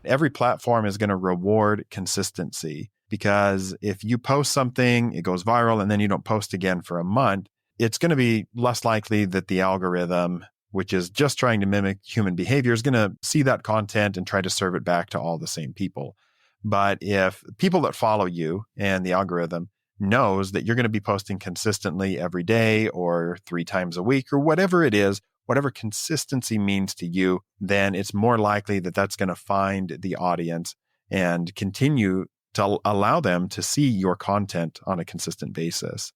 every platform is going to reward consistency, because if you post something, it goes viral, and then you don't post again for a month, it's going to be less likely that the algorithm, which is just trying to mimic human behavior, is going to see that content and try to serve it back to all the same people. But if people that follow you and the algorithm knows that you're going to be posting consistently every day or 3 times a week or whatever it is, whatever consistency means to you, then it's more likely that that's going to find the audience and continue to allow them to see your content on a consistent basis.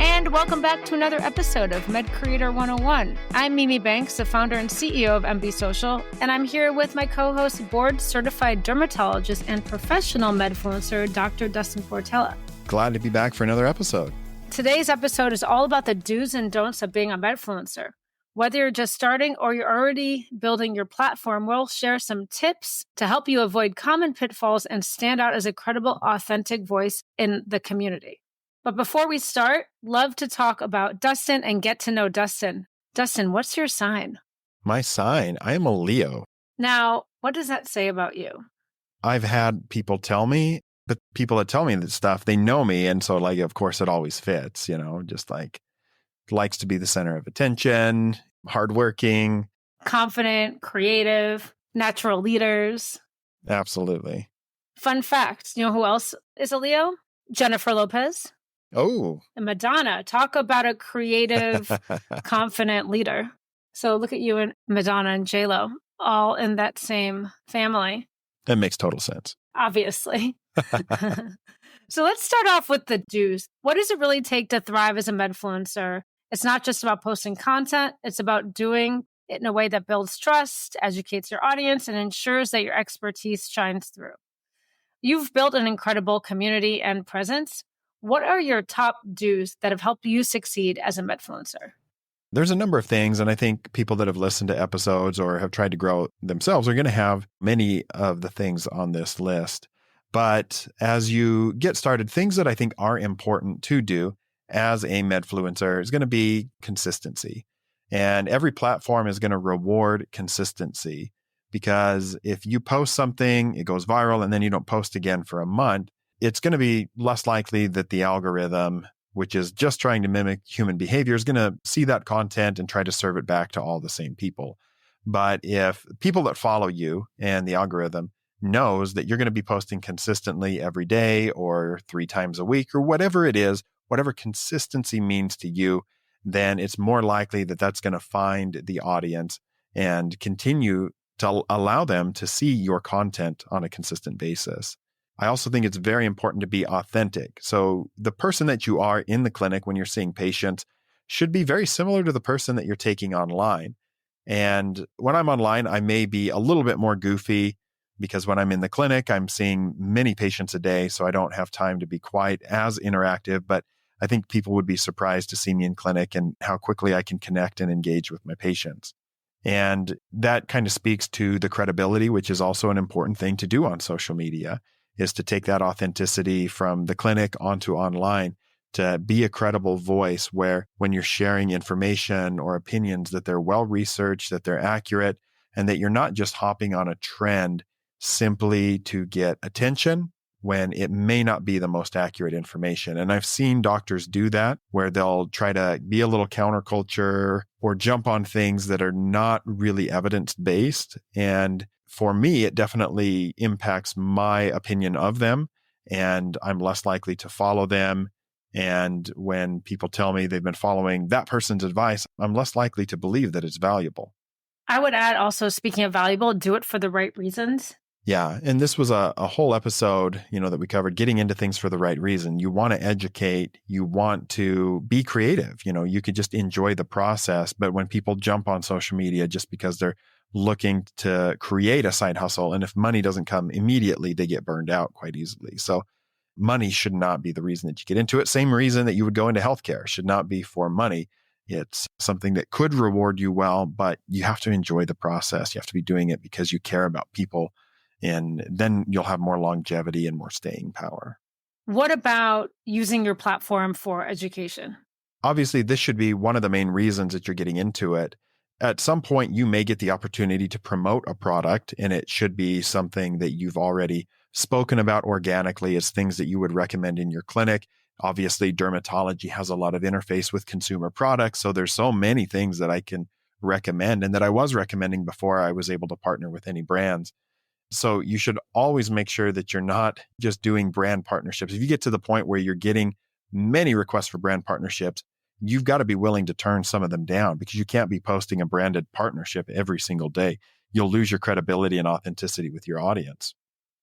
And welcome back to another episode of Med Creator 101. I'm Mimi Banks, the founder and CEO of MB Social, and I'm here with my co-host, board-certified dermatologist and professional medfluencer, Dr. Dustin Portela. Glad to be back for another episode. Today's episode is all about the do's and don'ts of being a medfluencer. Whether you're just starting or you're already building your platform, we'll share some tips to help you avoid common pitfalls and stand out as a credible, authentic voice in the community. But before we start, love to talk about Dustin and get to know Dustin. Dustin, what's your sign? My sign? I am a Leo. Now, what does that say about you? I've had people tell me, but people that tell me this stuff, they know me. And so, like, of course, it always fits, just like likes to be the center of attention, hardworking, confident, creative, natural leaders. Absolutely. Fun fact, you know who else is a Leo? Jennifer Lopez. Oh. And Madonna. Talk about a creative, confident leader. So look at you and Madonna and J-Lo, all in that same family. That makes total sense. Obviously. So let's start off with the do's. What does it really take to thrive as a medfluencer? It's not just about posting content. It's about doing it in a way that builds trust, educates your audience, and ensures that your expertise shines through. You've built an incredible community and presence. What are your top do's that have helped you succeed as a medfluencer? There's a number of things, and I think people that have listened to episodes or have tried to grow themselves are going to have many of the things on this list. But as you get started, things that I think are important to do as a medfluencer is going to be consistency. And every platform is going to reward consistency, because if you post something, it goes viral, and then you don't post again for a month, it's going to be less likely that the algorithm, which is just trying to mimic human behavior, is going to see that content and try to serve it back to all the same people. But if people that follow you and the algorithm knows that you're going to be posting consistently every day or 3 times a week or whatever it is, whatever consistency means to you, then it's more likely that that's going to find the audience and continue to allow them to see your content on a consistent basis. I also think it's very important to be authentic. So the person that you are in the clinic when you're seeing patients should be very similar to the person that you're taking online. And when I'm online, I may be a little bit more goofy, because when I'm in the clinic, I'm seeing many patients a day, so I don't have time to be quite as interactive. But I think people would be surprised to see me in clinic and how quickly I can connect and engage with my patients. And that kind of speaks to the credibility, which is also an important thing to do on social media, is to take that authenticity from the clinic onto online, to be a credible voice where when you're sharing information or opinions, that they're well researched, that they're accurate, and that you're not just hopping on a trend simply to get attention when it may not be the most accurate information. And I've seen doctors do that, where they'll try to be a little counterculture or jump on things that are not really evidence-based. And for me, it definitely impacts my opinion of them, and I'm less likely to follow them. And when people tell me they've been following that person's advice, I'm less likely to believe that it's valuable. I would add also, speaking of valuable, do it for the right reasons. Yeah. And this was a whole episode, that we covered, getting into things for the right reason. You want to educate, you want to be creative. You could just enjoy the process. But when people jump on social media just because they're looking to create a side hustle, and if money doesn't come immediately, they get burned out quite easily. So money should not be the reason that you get into it. Same reason that you would go into healthcare should not be for money. It's something that could reward you well, but you have to enjoy the process. You have to be doing it because you care about people. And then you'll have more longevity and more staying power. What about using your platform for education? Obviously, this should be one of the main reasons that you're getting into it. at some point, you may get the opportunity to promote a product, and it should be something that you've already spoken about organically as things that you would recommend in your clinic. Obviously, dermatology has a lot of interface with consumer products. So there's so many things that I can recommend and that I was recommending before I was able to partner with any brands. So you should always make sure that you're not just doing brand partnerships. If you get to the point where you're getting many requests for brand partnerships, you've got to be willing to turn some of them down because you can't be posting a branded partnership every single day. You'll lose your credibility and authenticity with your audience.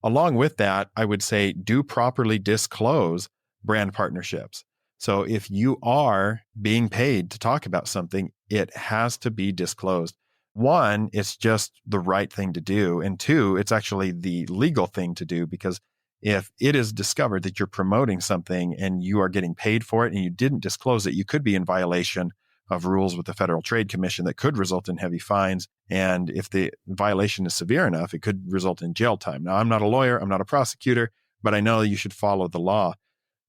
Along with that, I would say do properly disclose brand partnerships. So if you are being paid to talk about something, it has to be disclosed. One, it's just the right thing to do. And two, it's actually the legal thing to do because if it is discovered that you're promoting something and you are getting paid for it and you didn't disclose it, you could be in violation of rules with the Federal Trade Commission that could result in heavy fines. And if the violation is severe enough, it could result in jail time. Now, I'm not a lawyer, I'm not a prosecutor, but I know you should follow the law.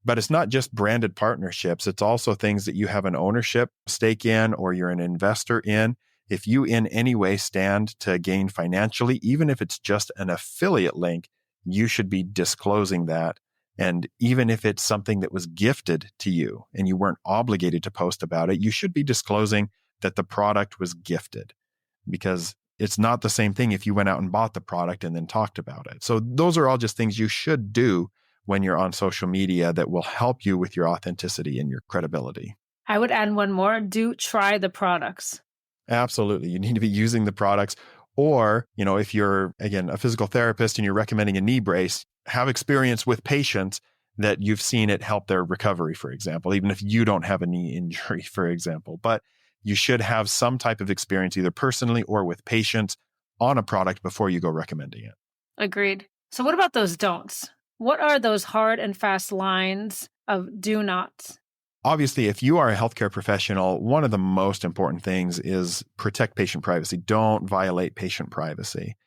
But it's not just branded partnerships. It's also things that you have an ownership stake in or you're an investor in. If you in any way stand to gain financially, even if it's just an affiliate link, you should be disclosing that. And even if it's something that was gifted to you and you weren't obligated to post about it, you should be disclosing that the product was gifted because it's not the same thing if you went out and bought the product and then talked about it. So those are all just things you should do when you're on social media that will help you with your authenticity and your credibility. I would add one more. Do try the products. Absolutely. You need to be using the products. Or, if you're, again, a physical therapist and you're recommending a knee brace, have experience with patients that you've seen it help their recovery, for example, even if you don't have a knee injury, for example. But you should have some type of experience either personally or with patients on a product before you go recommending it. Agreed. So what about those don'ts? What are those hard and fast lines of do nots? Obviously, if you are a healthcare professional, one of the most important things is protect patient privacy. Don't violate patient privacy.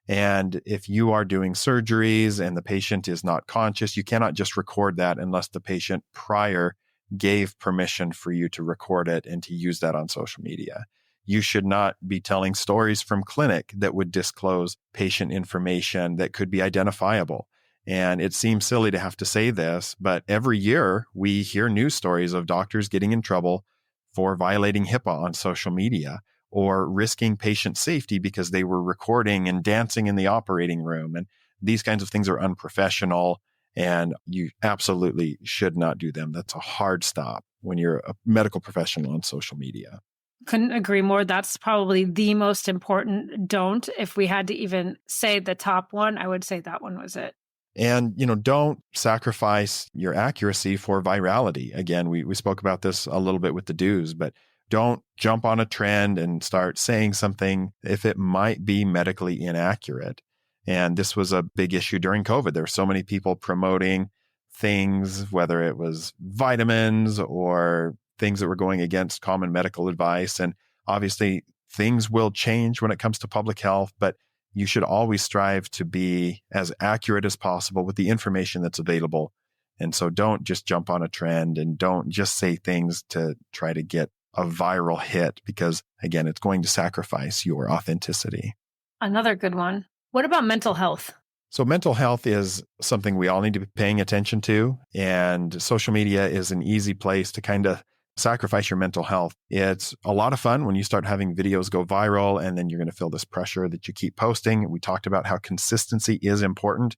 And if you are doing surgeries and the patient is not conscious, you cannot just record that unless the patient prior gave permission for you to record it and to use that on social media. You should not be telling stories from clinic that would disclose patient information that could be identifiable. And it seems silly to have to say this, but every year we hear news stories of doctors getting in trouble for violating HIPAA on social media or risking patient safety because they were recording and dancing in the operating room. And these kinds of things are unprofessional and you absolutely should not do them. That's a hard stop when you're a medical professional on social media. Couldn't agree more. That's probably the most important don't. If we had to even say the top one, I would say that one was it. And, don't sacrifice your accuracy for virality. Again, we spoke about this a little bit with the do's, but don't jump on a trend and start saying something if it might be medically inaccurate. And this was a big issue during COVID. There were so many people promoting things, whether it was vitamins or things that were going against common medical advice. And obviously, things will change when it comes to public health, but you should always strive to be as accurate as possible with the information that's available. And so don't just jump on a trend and don't just say things to try to get a viral hit because, again, it's going to sacrifice your authenticity. Another good one. What about mental health? So mental health is something we all need to be paying attention to. And social media is an easy place to kind of sacrifice your mental health. It's a lot of fun when you start having videos go viral and then you're going to feel this pressure that you keep posting. We talked about how consistency is important,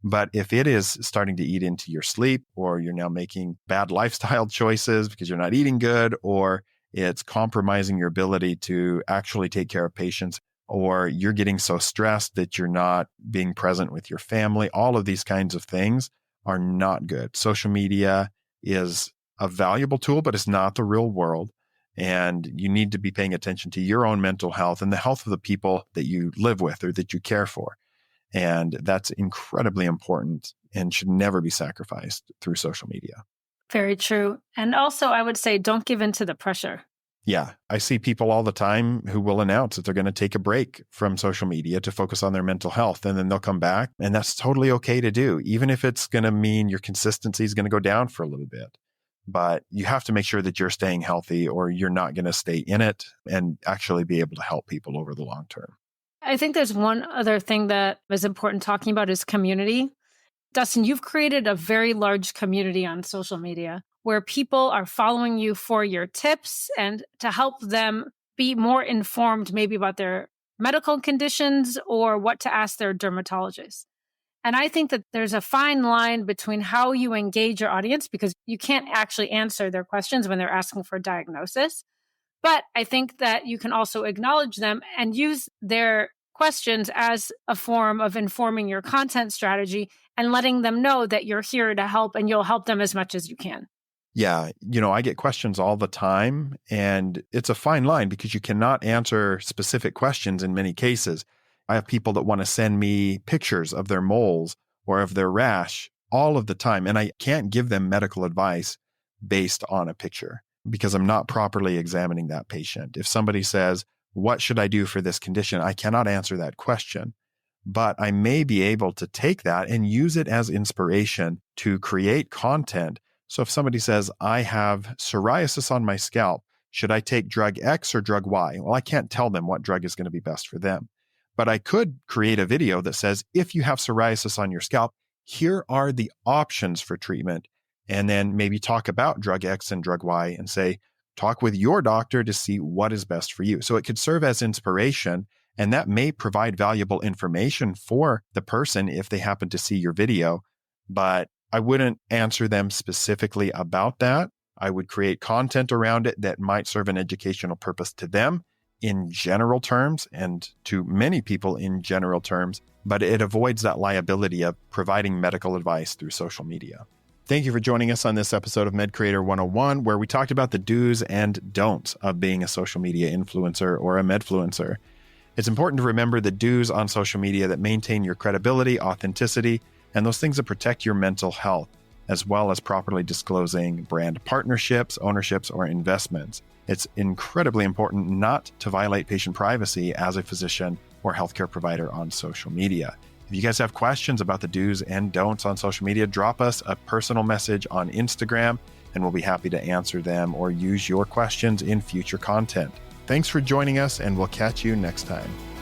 but if it is starting to eat into your sleep or you're now making bad lifestyle choices because you're not eating good or it's compromising your ability to actually take care of patients or you're getting so stressed that you're not being present with your family, all of these kinds of things are not good. Social media is a valuable tool, but it's not the real world. And you need to be paying attention to your own mental health and the health of the people that you live with or that you care for. And that's incredibly important and should never be sacrificed through social media. Very true. And also, I would say don't give in to the pressure. Yeah, I see people all the time who will announce that they're going to take a break from social media to focus on their mental health, and then they'll come back. And that's totally okay to do, even if it's going to mean your consistency is going to go down for a little bit. but you have to make sure that you're staying healthy or you're not going to stay in it and actually be able to help people over the long term. I think there's one other thing that is important talking about is community. Dustin, you've created a very large community on social media where people are following you for your tips and to help them be more informed maybe about their medical conditions or what to ask their dermatologist. And I think that there's a fine line between how you engage your audience, because you can't actually answer their questions when they're asking for a diagnosis. But I think that you can also acknowledge them and use their questions as a form of informing your content strategy and letting them know that you're here to help and you'll help them as much as you can. Yeah, I get questions all the time, and it's a fine line because you cannot answer specific questions in many cases. I have people that want to send me pictures of their moles or of their rash all of the time, and I can't give them medical advice based on a picture because I'm not properly examining that patient. If somebody says, "What should I do for this condition?" I cannot answer that question, but I may be able to take that and use it as inspiration to create content. So if somebody says, "I have psoriasis on my scalp, should I take drug X or drug Y?" Well, I can't tell them what drug is going to be best for them. But I could create a video that says, if you have psoriasis on your scalp, here are the options for treatment. And then maybe talk about drug X and drug Y and say, talk with your doctor to see what is best for you. So it could serve as inspiration, and that may provide valuable information for the person if they happen to see your video. But I wouldn't answer them specifically about that. I would create content around it that might serve an educational purpose to them in general terms and to many people in general terms, but it avoids that liability of providing medical advice through social media. Thank you for joining us on this episode of MedCreator 101, where we talked about the do's and don'ts of being a social media influencer or a medfluencer. It's important to remember the do's on social media that maintain your credibility, authenticity, and those things that protect your mental health, as well as properly disclosing brand partnerships, ownerships, or investments. It's incredibly important not to violate patient privacy as a physician or healthcare provider on social media. If you guys have questions about the do's and don'ts on social media, drop us a personal message on Instagram, and we'll be happy to answer them or use your questions in future content. Thanks for joining us, and we'll catch you next time.